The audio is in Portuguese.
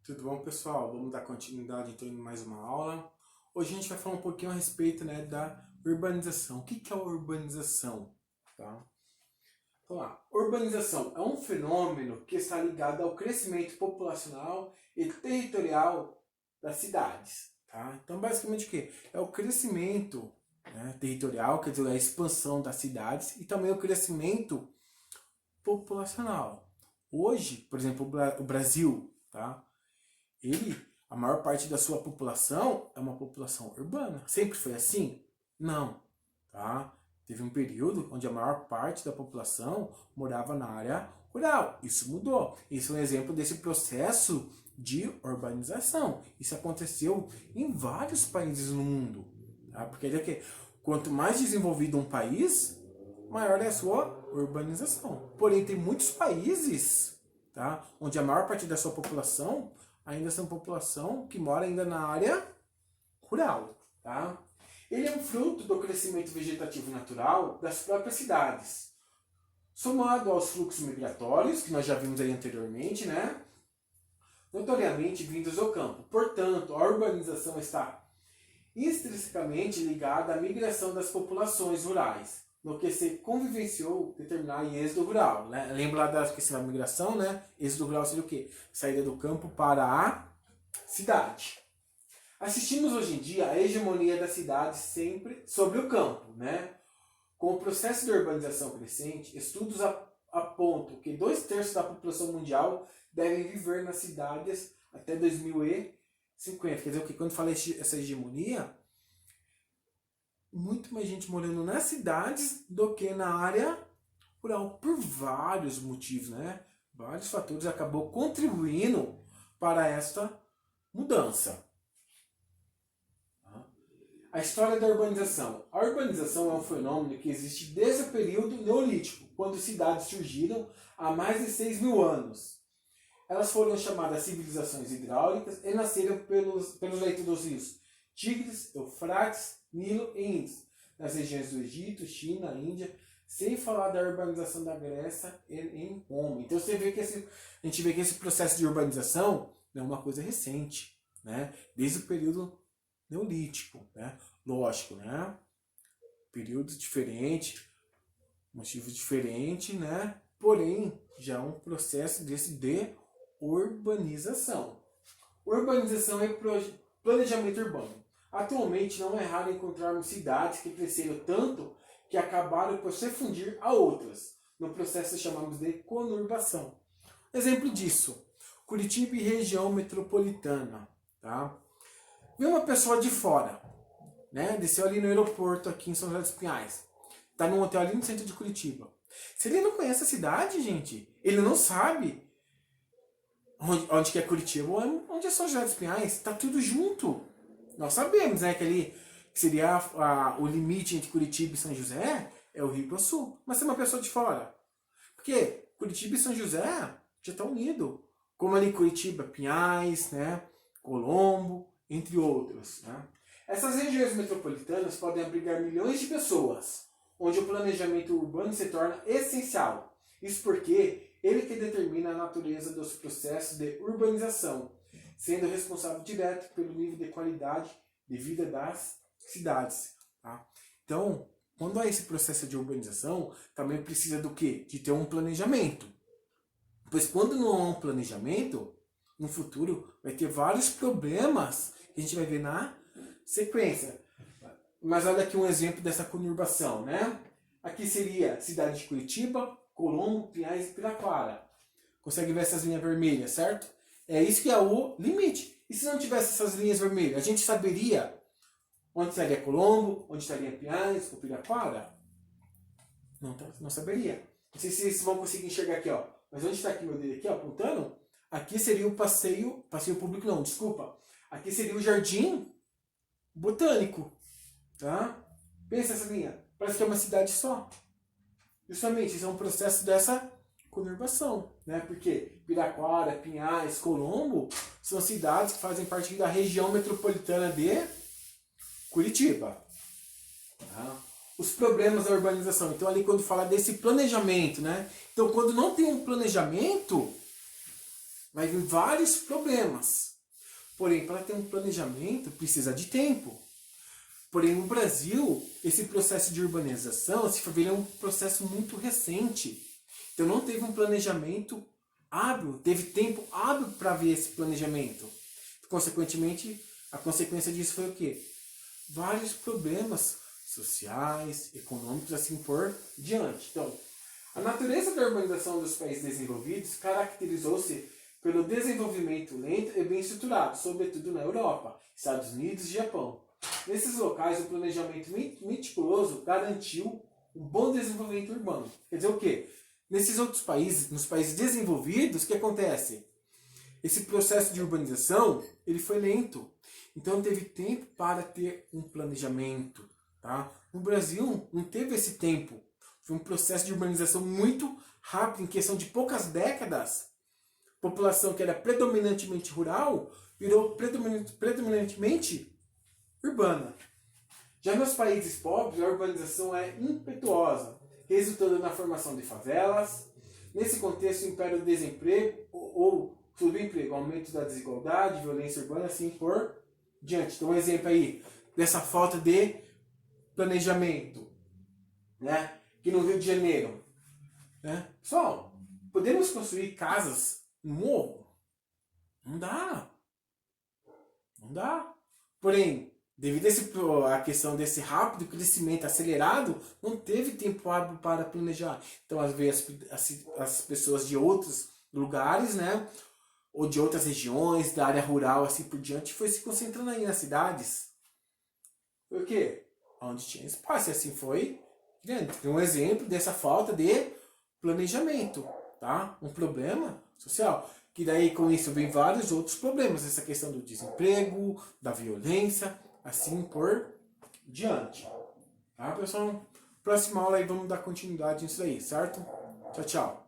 Tudo bom, pessoal? Vamos dar continuidade então em mais uma aula. Hoje a gente vai falar um pouquinho a respeito, da urbanização. O que é a urbanização? Tá? Vamos lá. Urbanização é um fenômeno que está ligado ao crescimento populacional e territorial das cidades. Tá? Então, basicamente o quê? É o crescimento, territorial, quer dizer, a expansão das cidades, e também o crescimento populacional. Hoje, por exemplo, o Brasil, tá? A maior parte da sua população é uma população urbana. Sempre foi assim? Não. Tá? Teve um período onde a maior parte da população morava na área rural. Isso mudou. Isso é um exemplo desse processo de urbanização. Isso aconteceu em vários países no mundo. Tá? Porque quanto mais desenvolvido um país, maior é a sua urbanização. Porém, tem muitos países, tá, onde a maior parte da sua população ainda são população que mora ainda na área rural. Tá? Ele é um fruto do crescimento vegetativo natural das próprias cidades, somado aos fluxos migratórios, que nós já vimos aí anteriormente, notoriamente vindos do campo. Portanto, a urbanização está intrinsecamente ligada à migração das populações rurais, no que se convivenciou determinar êxodo rural. Lembra lá da questão da migração, Êxodo rural seria o quê? Saída do campo para a cidade. Assistimos hoje em dia à hegemonia da cidade sempre sobre o campo, Com o processo de urbanização crescente, estudos apontam que 2/3 da população mundial devem viver nas cidades até 2050. Quer dizer, que quando fala essa hegemonia, muito mais gente morando nas cidades do que na área rural, por vários motivos, Vários fatores acabou contribuindo para esta mudança. A história da urbanização. A urbanização é um fenômeno que existe desde o período neolítico, quando cidades surgiram há mais de 6.000 anos. Elas foram chamadas civilizações hidráulicas e nasceram pelos leitos dos rios Tigres, Eufrates, Nilo e Indus, nas regiões do Egito, China, Índia, sem falar da urbanização da Grécia e em Roma. Então a gente vê que esse processo de urbanização não é uma coisa recente, desde o período neolítico, lógico, períodos diferentes, motivos diferentes, porém já é um processo desse de urbanização. Urbanização é planejamento urbano. Atualmente não é raro encontrarmos cidades que cresceram tanto que acabaram por se fundir a outras, no processo que chamamos de conurbação. Exemplo disso, Curitiba e região metropolitana. Tá? Vê uma pessoa de fora, desceu ali no aeroporto aqui em São José dos Pinhais, está num hotel ali no centro de Curitiba. Se ele não conhece a cidade, gente, ele não sabe onde que é Curitiba ou onde é São José dos Pinhais, está tudo junto. Nós sabemos, que ali seria o limite entre Curitiba e São José é o Rio Grande do Sul. Mas se é uma pessoa de fora, porque Curitiba e São José já estão unidos, como ali Curitiba, Pinhais, Colombo, entre outros. Essas regiões metropolitanas podem abrigar milhões de pessoas, onde o planejamento urbano se torna essencial. Isso porque ele que determina a natureza dos processos de urbanização, sendo responsável direto pelo nível de qualidade de vida das cidades. Tá? Então, quando há esse processo de urbanização, também precisa do quê? De ter um planejamento. Pois quando não há um planejamento, no futuro vai ter vários problemas que a gente vai ver na sequência. Mas olha aqui um exemplo dessa conurbação, Aqui seria cidade de Curitiba, Colombo, Pinhais e Piraquara. Consegue ver essas linhas vermelhas, certo? É isso que é o limite. E se não tivesse essas linhas vermelhas, a gente saberia onde estaria Colombo, onde estaria Pinhais ou Piraquara? Não saberia. Não sei se vocês vão conseguir enxergar aqui, mas onde está aqui meu dedo aqui, apontando? Aqui seria o passeio público não, desculpa. Aqui seria o jardim botânico, tá? Pensa essa linha, parece que é uma cidade só. Justamente, isso é um processo dessa conurbação, Porque Piraquara, Pinhais, Colombo são cidades que fazem parte da região metropolitana de Curitiba. Tá? os problemas da urbanização. Então ali quando fala desse planejamento, né? Então quando não tem um planejamento, vai vir vários problemas. Porém, para ter um planejamento, precisa de tempo. Porém, no Brasil, esse processo de urbanização, se for ver, é um processo muito recente. Então não teve um planejamento hábil, teve tempo hábil para ver esse planejamento. Consequentemente, a consequência disso foi o quê? Vários problemas sociais, econômicos, assim por diante. Então, a natureza da urbanização dos países desenvolvidos caracterizou-se pelo desenvolvimento lento e bem estruturado, sobretudo na Europa, Estados Unidos e Japão. Nesses locais, o planejamento meticuloso garantiu um bom desenvolvimento urbano. Quer dizer o quê? Nesses outros países, nos países desenvolvidos, o que acontece? Esse processo de urbanização, ele foi lento. Então teve tempo para ter um planejamento. Tá? No Brasil, não teve esse tempo. Foi um processo de urbanização muito rápido, em questão de poucas décadas. A população que era predominantemente rural virou predominantemente urbana. Já nos países pobres, a urbanização é impetuosa, resultando na formação de favelas. Nesse contexto, impera o desemprego ou subemprego, aumento da desigualdade, violência urbana, assim por diante. Então, um exemplo aí dessa falta de planejamento, né? Que no Rio de Janeiro, né? Pessoal, podemos construir casas no morro? Não dá. Não dá. Porém, devido à questão desse rápido crescimento acelerado, não teve tempo hábil para planejar. Então, às vezes, as pessoas de outros lugares, né? Ou de outras regiões, da área rural, assim por diante, foi se concentrando aí nas cidades. Por quê? Onde tinha espaço, e assim foi grande. Um exemplo dessa falta de planejamento, tá? Um problema social. Que daí com isso vem vários outros problemas. Essa questão do desemprego, da violência, assim por diante. Tá, pessoal? Próxima aula aí vamos dar continuidade nisso aí, certo? Tchau, tchau.